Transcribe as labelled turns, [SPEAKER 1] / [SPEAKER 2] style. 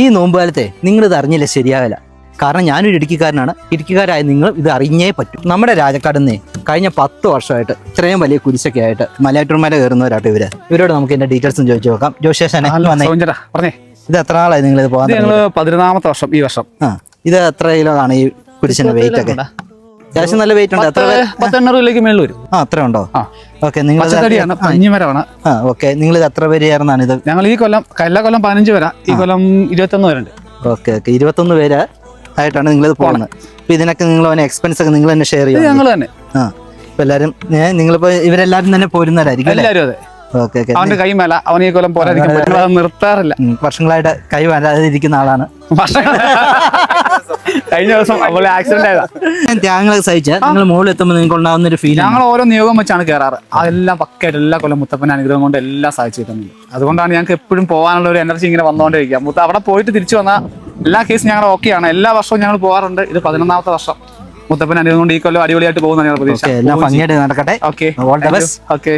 [SPEAKER 1] ഈ നോമ്പുകാലത്തെ നിങ്ങളിത് അറിഞ്ഞില്ല ശരിയാവില്ല. കാരണം ഞാനൊരു ഇടുക്കിക്കാരനാണ്. ഇടുക്കിക്കാരായ നിങ്ങൾ ഇത് അറിഞ്ഞേ പറ്റും. നമ്മുടെ രാജക്കാടുന്നേ കഴിഞ്ഞ 10 വർഷമായിട്ട് ഇത്രയും വലിയ കുരിശൊക്കെ ആയിട്ട് മലയാറ്റൂർമല കയറുന്നവരാട്ടോ ഇവരോട് നമുക്ക് ഇതിന്റെ ഡീറ്റെയിൽസും ചോദിച്ചു നോക്കാം. ജോഷേഷനെ
[SPEAKER 2] പറഞ്ഞേ,
[SPEAKER 1] ഇത് എത്ര നാളായി നിങ്ങൾ ഇത് പോകാൻ?
[SPEAKER 2] 11ാമത്തെ വർഷം ഈ വർഷം.
[SPEAKER 1] ഇത് എത്ര കിലോ ആണ് ഈ കുരിശിന്റെ വെയിറ്റ് ഒക്കെ? അത്യാവശ്യം നല്ല വെയിറ്റ് ഉണ്ട്. എത്ര
[SPEAKER 2] 10-800 കിലോയ്ക്ക് മേളിൽ വരും.
[SPEAKER 1] അത്ര ഉണ്ടോ? ഓക്കെ. നിങ്ങൾ
[SPEAKER 2] പഞ്ഞിമരമാണ്.
[SPEAKER 1] ഓക്കെ. നിങ്ങൾ ഇത് എത്ര പേര് ചേർന്നാണ് ഇത്?
[SPEAKER 2] ഞങ്ങൾ ഈ കൊല്ലം എല്ലാ കൊല്ലം 15 പേരാ, ഈ കൊല്ലം 21 പേരുണ്ട്.
[SPEAKER 1] Okay okay. 21 പേര് ആയിട്ടാണ് നിങ്ങളിത് പോകുന്നത്. അപ്പൊ ഇതിനൊക്കെ നിങ്ങൾ എക്സ്പെൻസ് ഒക്കെ നിങ്ങൾ തന്നെ ഷെയർ ചെയ്യും?
[SPEAKER 2] ഞങ്ങൾ തന്നെ.
[SPEAKER 1] ഇപ്പൊ എല്ലാരും നിങ്ങളിപ്പോ ഇവരെല്ലാരും തന്നെ പോരുന്നവരായിരിക്കും?
[SPEAKER 2] എല്ലാവരും അതെ.
[SPEAKER 1] Okay okay.
[SPEAKER 2] അവന്റെ കൈ മേല, അവൻ ഈ കൊല്ലം പോരാതിരിക്കാൻ നിർത്താറില്ല.
[SPEAKER 1] വർഷങ്ങളായിട്ട് കൈ വരാതിരിക്കുന്ന ആളാണ്.
[SPEAKER 2] കഴിഞ്ഞ ദിവസം അതുപോലെ ആക്സിഡന്റ് ആയതാ.
[SPEAKER 1] ത്യാഗങ്ങളൊക്കെ സഹിച്ച നിങ്ങൾ മുകളിൽ എത്തുമ്പോൾ നിങ്ങൾക്ക് ഉണ്ടാകുന്ന ഒരു ഫീൽ?
[SPEAKER 2] ഞങ്ങൾ ഓരോ നിയോഗം വെച്ചാണ് കയറാറ്. അതെല്ലാം പക്കയായിട്ട് എല്ലാ കൊല്ലം മുത്തപ്പന്റെ അനുഗ്രഹം കൊണ്ട് എല്ലാം സാധിച്ചു കിട്ടുന്നുണ്ട്. അതുകൊണ്ടാണ് ഞങ്ങൾക്ക് എപ്പോഴും പോകാനുള്ള ഒരു എനർജി ഇങ്ങനെ വന്നുകൊണ്ടിരിക്കുക. അവിടെ പോയിട്ട് തിരിച്ചു വന്ന എല്ലാ കേസും ഞങ്ങൾ ഓക്കെയാണ്. എല്ലാ വർഷവും ഞങ്ങൾ പോകാറുണ്ട്. ഇത് 11ാമത്തെ വർഷം. മുത്തപ്പൻ അനുഗ്രഹം കൊണ്ട് ഈ കൊല്ലം അടിപൊളിയായിട്ട് പോകുന്നതാണ് ഞങ്ങൾ പ്രതീക്ഷ.
[SPEAKER 1] എല്ലാം ഭംഗിയായിട്ട് നടക്കട്ടെ.
[SPEAKER 2] Okay.
[SPEAKER 1] All the best.
[SPEAKER 2] Okay.